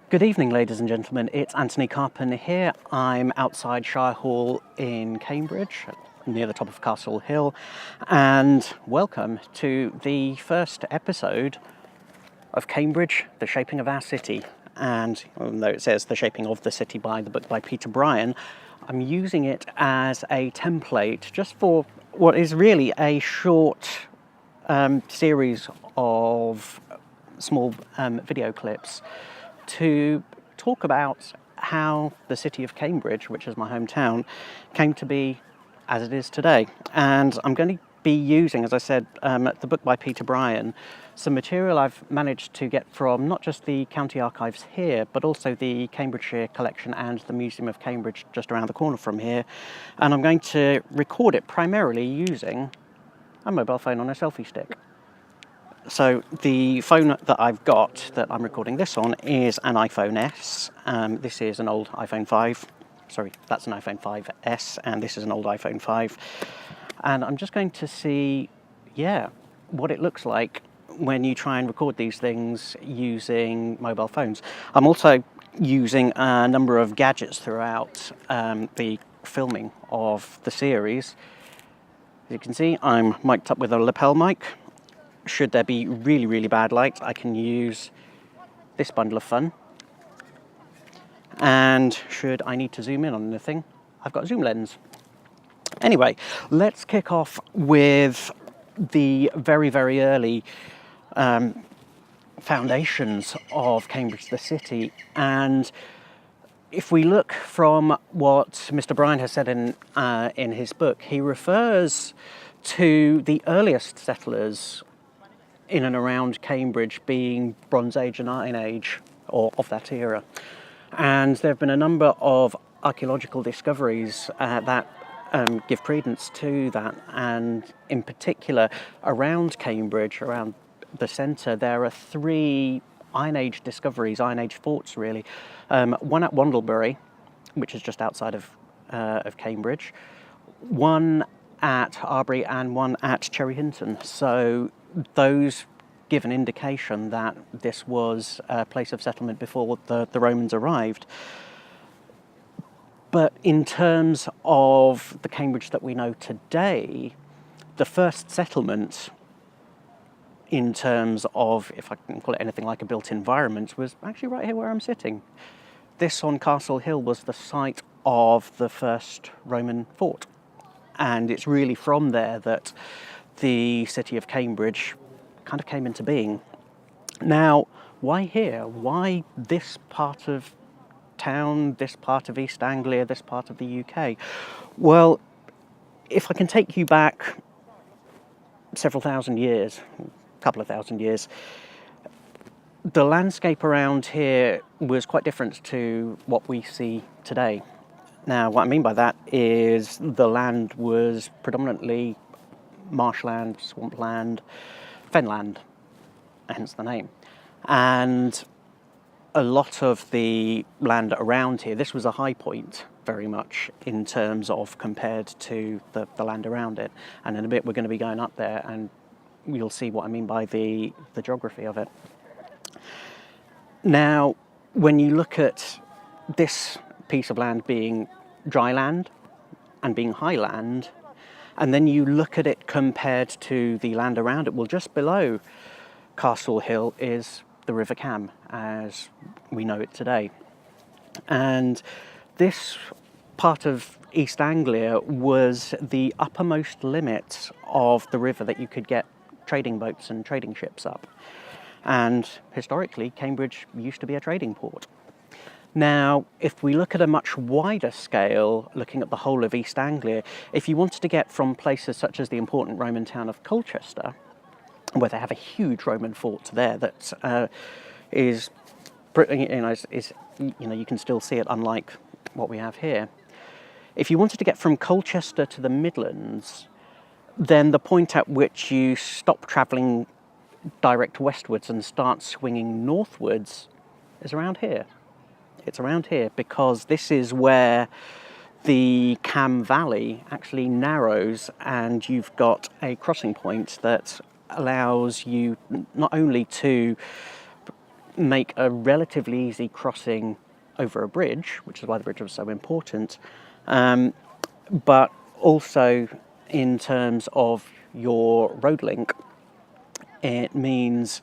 Good evening, ladies and gentlemen. It's Antony Carpen here. I'm outside Shire Hall in Cambridge, near the top of Castle Hill, and welcome to the first episode of Cambridge, The Shaping of Our City. And although it says The Shaping of the City by the book by Peter Bryan, I'm using it as a template just for what is really a short series of small video clips to talk about how the city of Cambridge, which is my hometown, came to be as it is today. And I'm going to be using, as I said, the book by Peter Bryan, some material I've managed to get from not just the county archives here, but also the Cambridgeshire collection and the Museum of Cambridge just around the corner from here. And I'm going to record it primarily using a mobile phone on a selfie stick. So the phone that I've got that I'm recording this on is an iPhone S. This is an old iPhone 5. Sorry, that's an iPhone 5S, and this is an old iPhone 5. And I'm just going to see, what it looks like when you try and record these things using mobile phones. I'm also using a number of gadgets throughout the filming of the series. As you can see, I'm mic'd up with a lapel mic. Should there be really, really bad light, I can use this bundle of fun. And should I need to zoom in on anything, I've got a zoom lens. Anyway, let's kick off with the very, very early foundations of Cambridge the city. And if we look from what Mr. Bryan has said in his book, he refers to the earliest settlers in and around Cambridge being Bronze Age and Iron Age, or of that era. And there have been a number of archaeological discoveries that give credence to that. And in particular, around Cambridge, around the centre, there are 3 Iron Age discoveries, Iron Age forts really. One at Wandlebury, which is just outside of Cambridge, one at Arbury, and one at Cherry Hinton. So those give an indication that this was a place of settlement before the Romans arrived. But in terms of the Cambridge that we know today, the first settlement, in terms of, if I can call it anything like a built environment, was actually right here where I'm sitting. This on Castle Hill was the site of the first Roman fort. And it's really from there that the city of Cambridge kind of came into being. Now, why here? Why this part of town, this part of East Anglia, this part of the UK? Well, if I can take you back several thousand years, a couple of thousand years, the landscape around here was quite different to what we see today. Now, what I mean by that is the land was predominantly marshland, swampland, fenland, hence the name. And a lot of the land around here, this was a high point very much in terms of compared to the land around it. And in a bit we're going to be going up there and you'll see what I mean by the geography of it. Now, when you look at this piece of land being dry land and being high land, and then you look at it compared to the land around it, well, just below Castle Hill is the River Cam, as we know it today. And this part of East Anglia was the uppermost limit of the river that you could get trading boats and trading ships up. And historically, Cambridge used to be a trading port. Now, if we look at a much wider scale, looking at the whole of East Anglia, if you wanted to get from places such as the important Roman town of Colchester, where they have a huge Roman fort there that is, you can still see it, unlike what we have here. If you wanted to get from Colchester to the Midlands, then the point at which you stop travelling direct westwards and start swinging northwards is around here. It's around here because this is where the Cam Valley actually narrows, and you've got a crossing point that allows you not only to make a relatively easy crossing over a bridge, which is why the bridge was so important, but also in terms of your road link, it means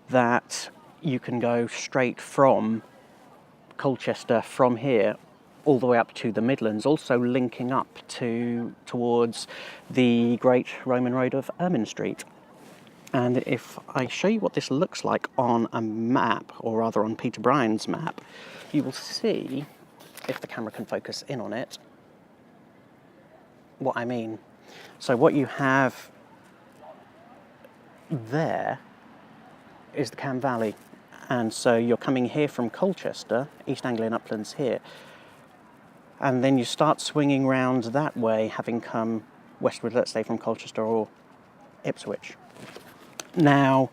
that you can go straight from Colchester from here all the way up to the Midlands, also linking up towards the Great Roman Road of Ermine Street. And if I show you what this looks like on a map, or rather on Peter Bryan's map, you will see, if the camera can focus in on it, what I mean. So what you have there is the Cam Valley. And so you're coming here from Colchester, East Anglian Uplands here, and then you start swinging round that way, having come westward, let's say from Colchester or Ipswich. Now,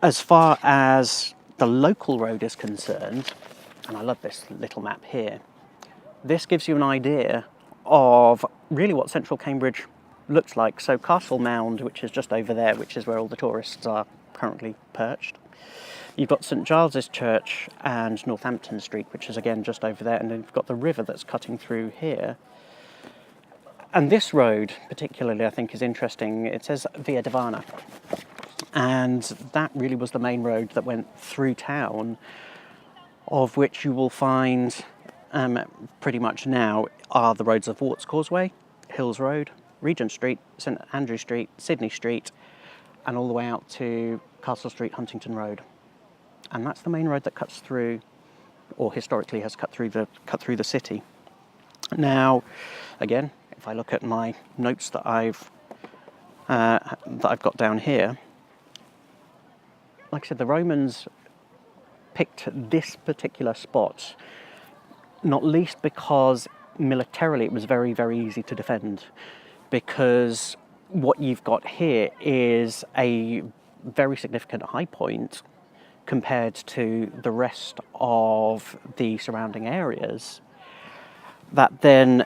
as far as the local road is concerned, and I love this little map here, this gives you an idea of really what central Cambridge looks like. So Castle Mound, which is just over there, which is where all the tourists are currently perched. You've got St Giles's Church and Northampton Street, which is again just over there, and then you've got the river that's cutting through here. And this road particularly I think is interesting. It says Via Divana, and that really was the main road that went through town, of which you will find pretty much now are the roads of Warts Causeway, Hills Road, Regent Street, St Andrew Street, Sydney Street, and all the way out to Castle Street, Huntington Road. And that's the main road that cuts through, or historically has cut through the city. Now, again, if I look at my notes that I've got down here, like I said, the Romans picked this particular spot, not least because militarily it was very, very easy to defend, because what you've got here is a very significant high point compared to the rest of the surrounding areas, that then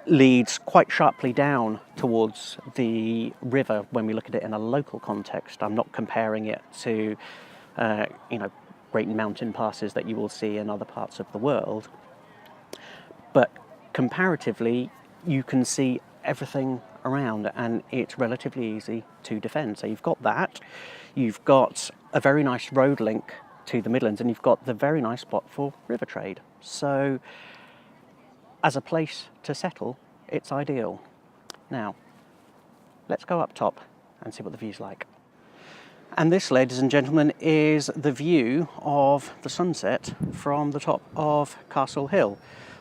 leads quite sharply down towards the river when we look at it in a local context. I'm not comparing it to great mountain passes that you will see in other parts of the world, but comparatively you can see everything around and it's relatively easy to defend. So you've got that, you've got a very nice road link to the Midlands, and you've got the very nice spot for river trade. So as a place to settle, it's ideal. Now, let's go up top and see what the view's like. And this, ladies and gentlemen, is the view of the sunset from the top of Castle Hill.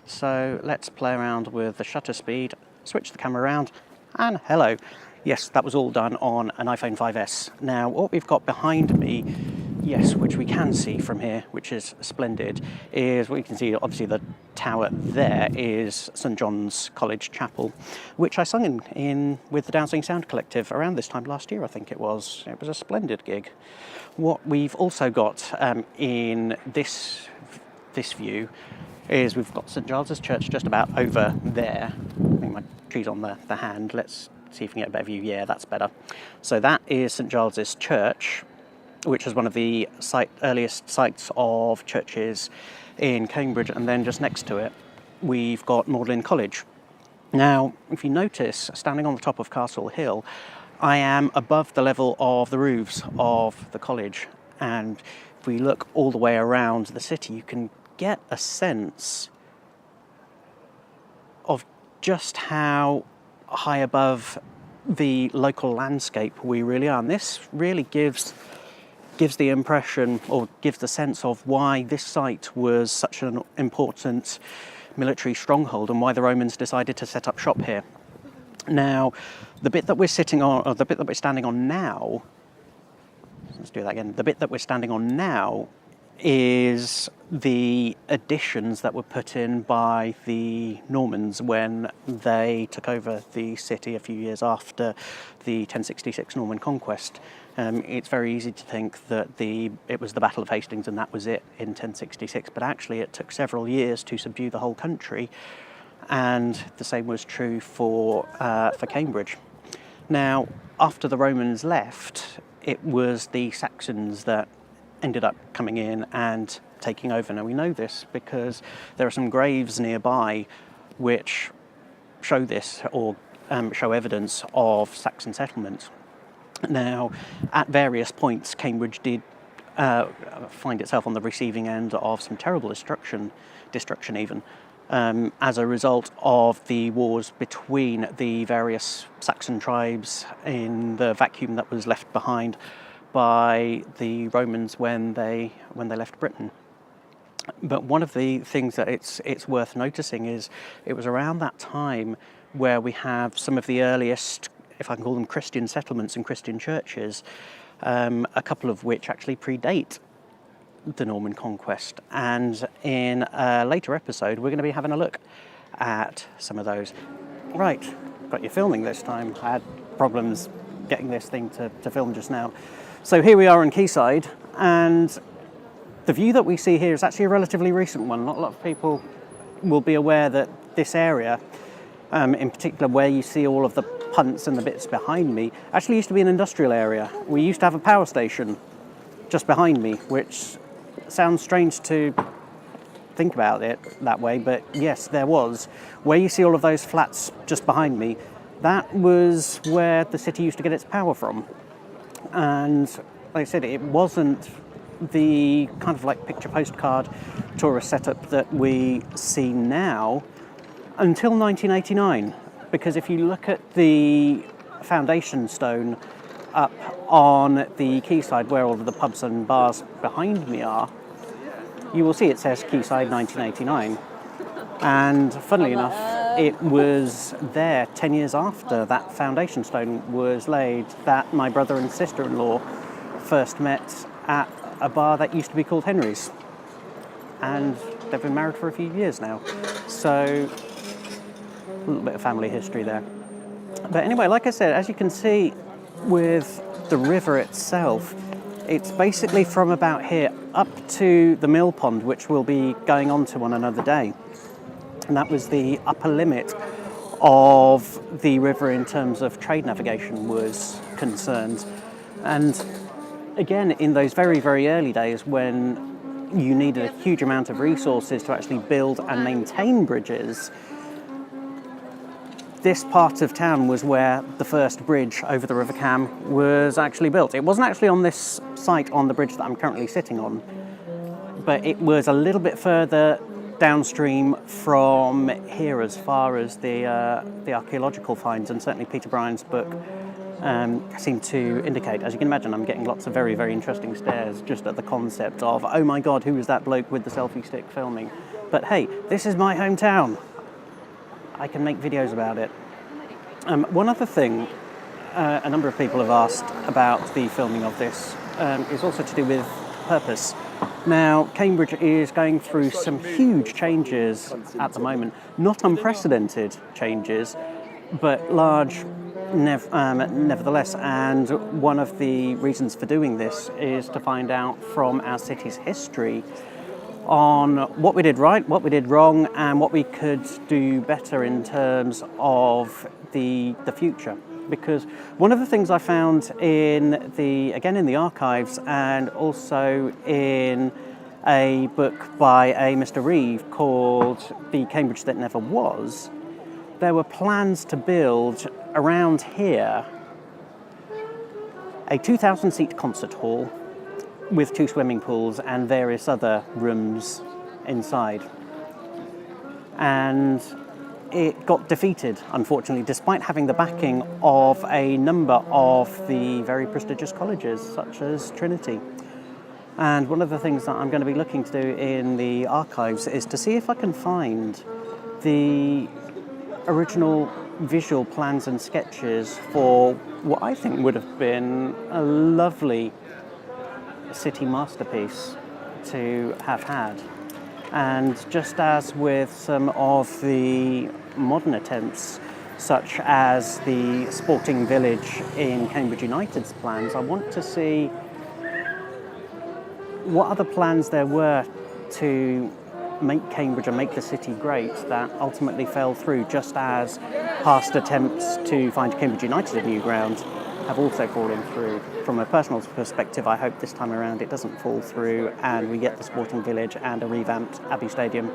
So let's play around with the shutter speed, switch the camera around, and hello. Yes, that was all done on an iPhone 5S. Now, what we've got behind me, yes, which we can see from here, which is splendid, is what you can see, obviously the tower there is St John's College Chapel, which I sung in with the Downsing Sound Collective around this time last year, I think it was. It was a splendid gig. What we've also got in this view is we've got St Giles's Church just about over there. I think my tree's on the hand. Let's see if we can get a better view. Yeah, that's better. So that is St Giles's Church, which is one of the earliest sites of churches in Cambridge, and then just next to it we've got Magdalen College. Now, if you notice, standing on the top of Castle Hill, I am above the level of the roofs of the college, and if we look all the way around the city, you can get a sense of just how high above the local landscape we really are. And this really gives the impression, or gives the sense of why this site was such an important military stronghold and why the Romans decided to set up shop here. Now, the bit that we're sitting on, or the bit that we're standing on now, let's do that again. The bit that we're standing on now is the additions that were put in by the Normans when they took over the city a few years after the 1066 Norman conquest. It's very easy to think that it was the Battle of Hastings and that was it in 1066, but actually it took several years to subdue the whole country, and the same was true for Cambridge. Now, after the Romans left, it was the Saxons that ended up coming in and taking over. Now we know this because there are some graves nearby which show this, or show evidence of Saxon settlement. Now, at various points, Cambridge did find itself on the receiving end of some terrible destruction even, as a result of the wars between the various Saxon tribes in the vacuum that was left behind by the Romans when they left Britain. But one of the things that it's worth noticing is it was around that time where we have some of the earliest, if I can call them, Christian settlements and Christian churches, a couple of which actually predate the Norman conquest. And in a later episode, we're going to be having a look at some of those. Right, got you filming this time. I had problems getting this thing to film just now. So here we are in Quayside, and the view that we see here is actually a relatively recent one. Not a lot of people will be aware that this area, in particular where you see all of the punts and the bits behind me, actually used to be an industrial area. We used to have a power station just behind me, which sounds strange to think about it that way, but yes, there was. Where you see all of those flats just behind me, that was where the city used to get its power from. And like I said, it wasn't the kind of like picture postcard tourist setup that we see now until 1989, because if you look at the foundation stone up on the quayside where all of the pubs and bars behind me are, you will see it says Quayside 1989. And funnily enough, it was there 10 years after that foundation stone was laid that my brother and sister-in-law first met at a bar that used to be called Henry's. And they've been married for a few years now. So a little bit of family history there. But anyway, like I said, as you can see with the river itself, it's basically from about here up to the mill pond, which we'll be going on to on another day. And that was the upper limit of the river in terms of trade navigation was concerned. And again, in those very, very early days when you needed a huge amount of resources to actually build and maintain bridges, this part of town was where the first bridge over the River Cam was actually built. It wasn't actually on this site on the bridge that I'm currently sitting on, but it was a little bit further downstream from here as far as the archaeological finds, and certainly Peter Bryan's book seem to indicate. As you can imagine, I'm getting lots of very, very interesting stares just at the concept of, oh my God, who was that bloke with the selfie stick filming? But hey, this is my hometown. I can make videos about it. One other thing a number of people have asked about the filming of this is also to do with purpose. Now, Cambridge is going through some huge changes at the moment, not unprecedented changes, but large nevertheless. And one of the reasons for doing this is to find out from our city's history on what we did right, what we did wrong, and what we could do better in terms of the future. Because one of the things I found in the archives and also in a book by a Mr. Reeve called The Cambridge That Never Was, there were plans to build around here a 2,000-seat concert hall with 2 swimming pools and various other rooms inside. And it got defeated, unfortunately, despite having the backing of a number of the very prestigious colleges, such as Trinity. And one of the things that I'm going to be looking to do in the archives is to see if I can find the original visual plans and sketches for what I think would have been a lovely city masterpiece to have had. And just as with some of the modern attempts, such as the sporting village in Cambridge United's plans, I want to see what other plans there were to make Cambridge and make the city great that ultimately fell through, just as past attempts to find Cambridge United a new ground have also fallen through. From a personal perspective, I hope this time around it doesn't fall through and we get the Sporting Village and a revamped Abbey Stadium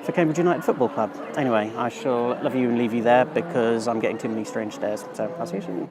for Cambridge United Football Club. Anyway, I shall love you and leave you there because I'm getting too many strange stares. So I'll see you soon.